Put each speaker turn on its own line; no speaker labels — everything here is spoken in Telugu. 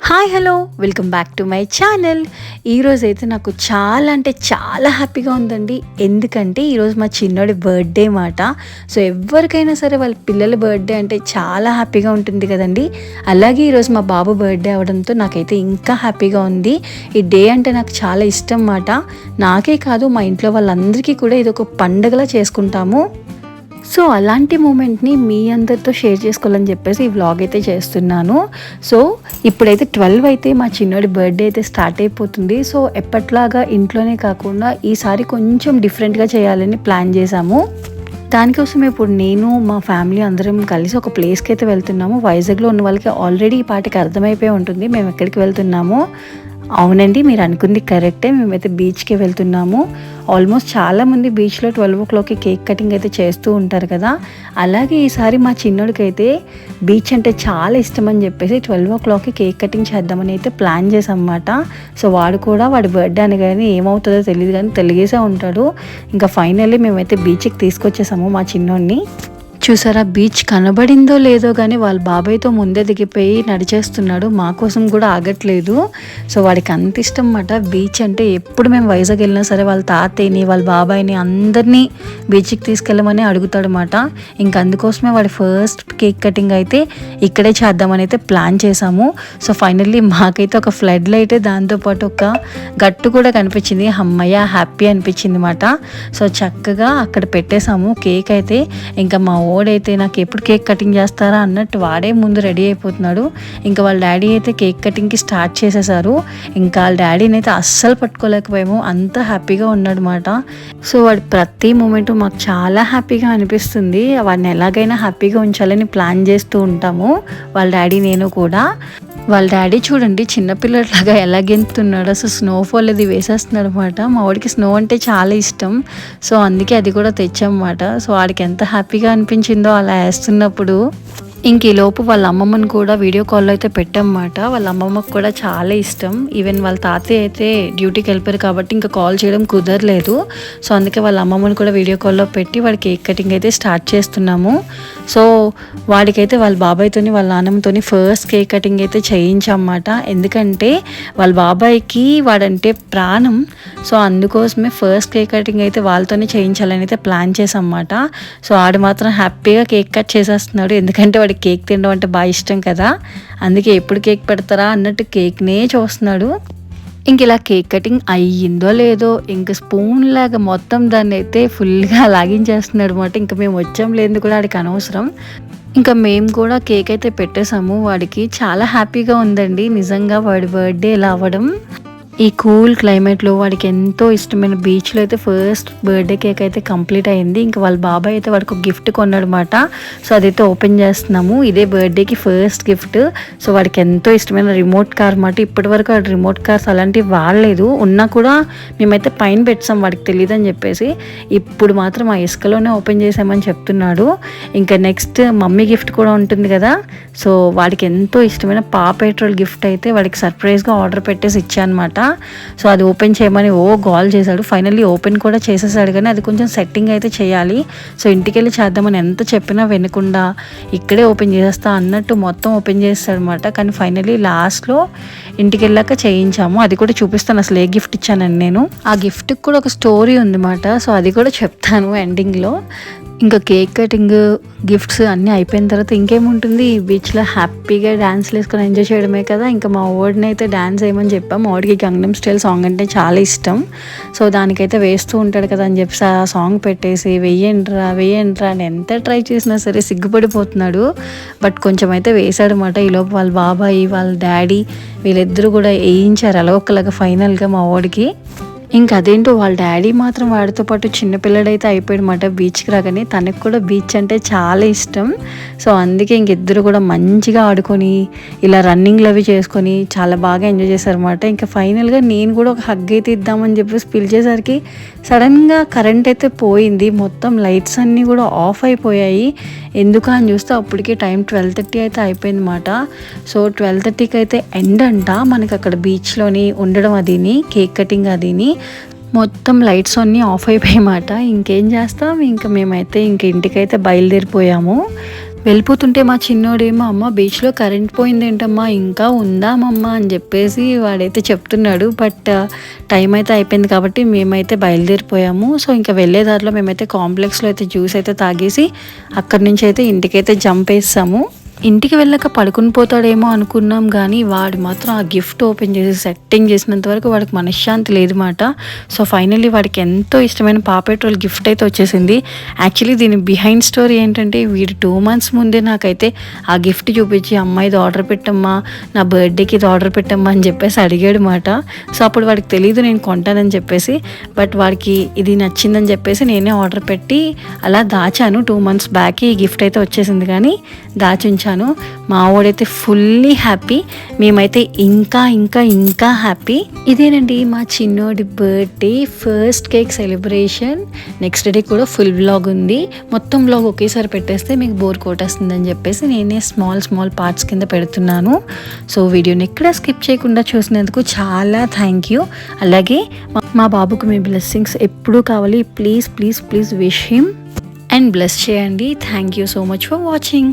Hi hello welcome back to my channel. ఈరోజైతే నాకు చాలా అంటే చాలా హ్యాపీగా ఉందండి. ఎందుకంటే ఈరోజు మా చిన్నోడి బర్త్డే మాట. సో ఎవరికైనా సరే వాళ్ళ పిల్లల బర్త్డే అంటే చాలా హ్యాపీగా ఉంటుంది కదండి. అలాగే ఈరోజు మా బాబు బర్త్డే అవడంతో నాకైతే ఇంకా హ్యాపీగా ఉంది. ఈ డే అంటే నాకు చాలా ఇష్టం మాట. నాకే కాదు మా ఇంట్లో వాళ్ళందరికీ కూడా ఇది ఒక పండుగలా చేసుకుంటాము. సో అలాంటి మూమెంట్ని మీ అందరితో షేర్ చేసుకోవాలని చెప్పేసి ఈ వ్లాగ్ అయితే చేస్తున్నాను. సో ఇప్పుడైతే 12 అయితే మా చిన్నోడి బర్త్డే అయితే స్టార్ట్ అయిపోతుంది. సో ఎప్పట్లాగా ఇంట్లోనే కాకుండా ఈసారి కొంచెం డిఫరెంట్గా చేయాలని ప్లాన్ చేశాము. దానికోసం ఇప్పుడు నేను మా ఫ్యామిలీ అందరం కలిసి ఒక ప్లేస్కి అయితే వెళ్తున్నాము. వైజాగ్లో ఉన్న వాళ్ళకి ఆల్రెడీ ఈ పాటికి అర్థమైపోయి ఉంటుంది మేము ఎక్కడికి వెళ్తున్నాము. అవునండి, మీరు అనుకుంది కరెక్టే. మేమైతే బీచ్కి వెళ్తున్నాము. ఆల్మోస్ట్ చాలామంది బీచ్లో 12 o'clockకి కేక్ కటింగ్ అయితే చేస్తూ ఉంటారు కదా. అలాగే ఈసారి మా చిన్నోడికి అయితే బీచ్ అంటే చాలా ఇష్టం అని చెప్పేసి 12 o'clockకి కేక్ కటింగ్ చేద్దామని అయితే ప్లాన్ చేసామన్నమాట. సో వాడు కూడా వాడి బర్త్డే అని కానీ ఏమవుతుందో తెలియదు కానీ తెలిగేసే ఉంటాడు. ఇంకా ఫైనల్లీ మేమైతే బీచ్కి తీసుకొచ్చేసాము మా చిన్నోడిని. చూసారా, బీచ్ కనబడిందో లేదో కానీ వాళ్ళ బాబాయ్తో ముందే దిగిపోయి నడిచేస్తున్నాడు. మా కోసం కూడా ఆగట్లేదు. సో వాడికి అంత ఇష్టం అన్నమాట బీచ్ అంటే. ఎప్పుడు మేము వైజాగ్ వెళ్ళినా సరే వాళ్ళ తాతయ్యని వాళ్ళ బాబాయ్ని అందరినీ బీచ్కి తీసుకెళ్ళమని అడుగుతాడు అన్నమాట. ఇంక అందుకోసమే వాడి ఫస్ట్ కేక్ కటింగ్ అయితే ఇక్కడే చేద్దామని అయితే ప్లాన్ చేసాము. సో ఫైనల్లీ మాకైతే ఒక ఫ్లడ్ లైట్ దాంతోపాటు ఒక గట్టు కూడా కనిపించింది. అమ్మయ్య హ్యాపీ అనిపించింది అన్నమాట. సో చక్కగా అక్కడ పెట్టేశాము కేక్ అయితే. ఇంకా మా ఓడైతే నాకు ఎప్పుడు కేక్ కటింగ్ చేస్తారా అన్నట్టు వాడే ముందు రెడీ అయిపోతున్నాడు. ఇంకా వాళ్ళ డాడీ అయితే కేక్ కటింగ్కి స్టార్ట్ చేసేసారు. ఇంకా వాళ్ళ డాడీని అయితే అస్సలు పట్టుకోలేకపోయాము, అంత హ్యాపీగా ఉన్నాడు అన్నమాట. సో వాడి ప్రతి మూమెంట్ మాకు చాలా హ్యాపీగా అనిపిస్తుంది. వాడిని ఎలాగైనా హ్యాపీగా ఉంచాలని ప్లాన్ చేస్తూ ఉంటాము వాళ్ళ డాడీ నేను కూడా. వాళ్ళ డాడీ చూడండి చిన్నపిల్లలాగా ఎలా గెంతుతున్నాడు. అసలు స్నోఫాల్ అది వేసేస్తున్నాడు అనమాట. మా వాడికి స్నో అంటే చాలా ఇష్టం. సో అందుకే అది కూడా తెచ్చామన్నమాట. సో వాడికి ఎంత హ్యాపీగా అనిపించిందో అలా వేస్తున్నప్పుడు. ఇంక ఈలోపు వాళ్ళ అమ్మమ్మని కూడా వీడియో కాల్లో అయితే పెట్టామన్నమాట. వాళ్ళ అమ్మమ్మకు కూడా చాలా ఇష్టం. ఈవెన్ వాళ్ళ తాతయ్య అయితే డ్యూటీకి వెళ్ళిపోయారు కాబట్టి ఇంకా కాల్ చేయడం కుదరలేదు. సో అందుకే వాళ్ళ అమ్మమ్మని కూడా వీడియో కాల్లో పెట్టి వాడి కేక్ కటింగ్ అయితే స్టార్ట్ చేస్తున్నాము. సో వాడికైతే వాళ్ళ బాబాయ్తోని వాళ్ళ నాన్నమ్మతోని ఫస్ట్ కేక్ కటింగ్ అయితే చేయించామన్నమాట. ఎందుకంటే వాళ్ళ బాబాయ్కి వాడంటే ప్రాణం. సో అందుకోసమే ఫస్ట్ కేక్ కటింగ్ అయితే వాళ్ళతోనే చేయించాలని అయితే ప్లాన్ చేసామన్నమాట. సో ఆడు మాత్రం హ్యాపీగా కేక్ కట్ చేసేస్తున్నాడు. ఎందుకంటే వాడికి కేక్ తినడం అంటే బాగా ఇష్టం కదా. అందుకే ఎప్పుడు కేక్ పెడతారా అన్నట్టు కేక్నే చూస్తున్నాడు. ఇంక ఇలా కేక్ కటింగ్ అయ్యిందో లేదో ఇంక స్పూన్ లాగా మొత్తం దాన్ని అయితే ఫుల్గా లాగించేస్తున్నాడు అనమాట. ఇంకా మేము వచ్చాం లేదు కూడా వాడికి అనవసరం. ఇంకా మేము కూడా కేక్ అయితే పెట్టేసాము. వాడికి చాలా హ్యాపీగా ఉందండి నిజంగా వాడి బర్త్డే ఇలా అవ్వడం. ఈ కూల్ క్లైమేట్లో వాడికి ఎంతో ఇష్టమైన బీచ్లో అయితే ఫస్ట్ బర్త్డే కేక్ అయితే కంప్లీట్ అయింది. ఇంకా వాళ్ళ బాబాయ్ అయితే వాడికి ఒక గిఫ్ట్ కొన్నాడనమాట. సో అదైతే ఓపెన్ చేస్తున్నాము. ఇదే బర్త్డేకి ఫస్ట్ గిఫ్ట్. సో వాడికి ఎంతో ఇష్టమైన రిమోట్ కార్ అన్నమాట. ఇప్పటి వరకు వాడు రిమోట్ కార్స్ అలాంటివి వాడలేదు. ఉన్నా కూడా మేమైతే పైన పెట్టాం వాడికి తెలియదు అని చెప్పేసి. ఇప్పుడు మాత్రం ఆ ఇసుకలోనే ఓపెన్ చేసామని చెప్తున్నాడు. ఇంకా నెక్స్ట్ మమ్మీ గిఫ్ట్ కూడా ఉంటుంది కదా. సో వాడికి ఎంతో ఇష్టమైన పెట్రోల్ గిఫ్ట్ అయితే వాడికి సర్ప్రైజ్గా ఆర్డర్ పెట్టేసి ఇచ్చానమాట. సో అది ఓపెన్ చేయమని గోల్ చేశాడు. ఫైనల్లీ ఓపెన్ కూడా చేసేసాడు కానీ అది కొంచెం సెట్టింగ్ అయితే చేయాలి. సో ఇంటికి వెళ్ళి చేద్దామని ఎంత చెప్పినా వినకుండా ఇక్కడే ఓపెన్ చేసేస్తా అన్నట్టు మొత్తం ఓపెన్ చేస్తాడు అనమాట. కానీ ఫైనల్లీ లాస్ట్లో ఇంటికి వెళ్ళాక చేయించాము. అది కూడా చూపిస్తాను అసలు ఏ గిఫ్ట్ ఇచ్చానని నేను. ఆ గిఫ్ట్కి కూడా ఒక స్టోరీ ఉందన్నమాట. సో అది కూడా చెప్తాను ఎండింగ్లో. ఇంకా కేక్ కటింగ్ గిఫ్ట్స్ అన్నీ అయిపోయిన తర్వాత ఇంకేముంటుంది, బీచ్లో హ్యాపీగా డ్యాన్స్లు వేసుకొని ఎంజాయ్ చేయడమే కదా. ఇంకా మా వాడిని అయితే డ్యాన్స్ వేయమని చెప్పాం. మా వాడికి గంగనం స్టైల్ సాంగ్ అంటే చాలా ఇష్టం. సో దానికైతే వేస్తూ ఉంటాడు కదా అని చెప్పి ఆ సాంగ్ పెట్టేసి వెయ్యండ్రా అని ఎంత ట్రై చేసినా సరే సిగ్గుపడిపోతున్నాడు. బట్ కొంచెం అయితే వేసాడు అనమాట. ఈలోపు వాళ్ళ బాబాయ్ వాళ్ళ డాడీ వీళ్ళిద్దరూ కూడా వేయించారు అలా ఒకలాగా ఫైనల్గా మా వాడికి. ఇంకా అదేంటో వాళ్ళ డాడీ మాత్రం వాడితో పాటు చిన్నపిల్లడైతే అయిపోయాడనమాట. బీచ్కి రాగానే తనకు కూడా బీచ్ అంటే చాలా ఇష్టం. సో అందుకే ఇంకిద్దరు కూడా మంచిగా ఆడుకొని ఇలా రన్నింగ్లు అవి చేసుకొని చాలా బాగా ఎంజాయ్ చేశారనమాట. ఇంకా ఫైనల్గా నేను కూడా ఒక హగ్ అయితే ఇద్దామని చెప్పేసి పిలిచేసరికి సడన్గా కరెంట్ అయితే పోయింది. మొత్తం లైట్స్ అన్నీ కూడా ఆఫ్ అయిపోయాయి. ఎందుకు అని చూస్తే అప్పటికే టైం 12:30 అయితే అయిపోయిందన్నమాట. సో 12:30కి అయితే ఎండ్ అంట మనకి అక్కడ బీచ్లోని ఉండడం అదిని కేక్ కటింగ్ అదిని. మొత్తం లైట్స్ అన్నీ ఆఫ్ అయిపోయాయన్నమాట. ఇంకేం చేస్తాం, ఇంకా మేమైతే ఇంటికైతే బయలుదేరిపోయాము. వెళ్ళిపోతుంటే మా చిన్నోడేమో అమ్మ బీచ్లో కరెంట్ పోయిందేంటమ్మా ఇంకా ఉందామమ్మా అని చెప్పేసి వాడైతే చెప్తున్నాడు. బట్ టైం అయితే అయిపోయింది కాబట్టి మేమైతే బయలుదేరిపోయాము. సో ఇంకా వెళ్ళే దారిలో మేమైతే కాంప్లెక్స్లో అయితే జ్యూస్ అయితే తాగేసి అక్కడి నుంచి అయితే ఇంటికైతే జంప్ వేసాము. ఇంటికి వెళ్ళాక పడుకుని పోతాడేమో అనుకున్నాం, కానీ వాడు మాత్రం ఆ గిఫ్ట్ ఓపెన్ చేసి సెట్టింగ్ చేసినంత వరకు వాడికి మనశ్శాంతి లేదన్నమాట. సో ఫైనల్లీ వాడికి ఎంతో ఇష్టమైన పా పెట్రోల్ గిఫ్ట్ అయితే వచ్చేసింది. యాక్చువల్లీ దీని బిహైండ్ స్టోరీ ఏంటంటే వీడు 2 months ముందే నాకైతే ఆ గిఫ్ట్ చూపించి అమ్మ ఇది ఆర్డర్ పెట్టమ్మా, నా బర్త్డేకి ఇది ఆర్డర్ పెట్టమ్మా అని చెప్పేసి అడిగాడు మాట. సో అప్పుడు వాడికి తెలియదు నేను కొంటానని చెప్పేసి, బట్ వాడికి ఇది నచ్చిందని చెప్పేసి నేనే ఆర్డర్ పెట్టి అలా దాచాను. 2 months బ్యాక్ ఈ గిఫ్ట్ అయితే వచ్చేసింది, కానీ దాచుంచాను. మా వాడైతే ఫుల్లీ హ్యాపీ, మేమైతే ఇంకా ఇంకా ఇంకా హ్యాపీ. ఇదేనండి మా చిన్నోడి birthday first cake celebration. Next day కూడా ఫుల్ వ్లాగ్ ఉంది. మొత్తం వ్లాగ్ ఒకేసారి పెట్టేస్తే మీకు బోర్ కొట్టేస్తుందని చెప్పేసి నేనే స్మాల్ పార్ట్స్ కింద పెడుతున్నాను. సో వీడియోని ఎక్కడ స్కిప్ చేయకుండా చూసినందుకు చాలా థ్యాంక్ యూ. అలాగే మా బాబుకు మీ బ్లెస్సింగ్స్ ఎప్పుడూ కావాలి. Please wish him and bless చేయండి. Thank you so much for watching.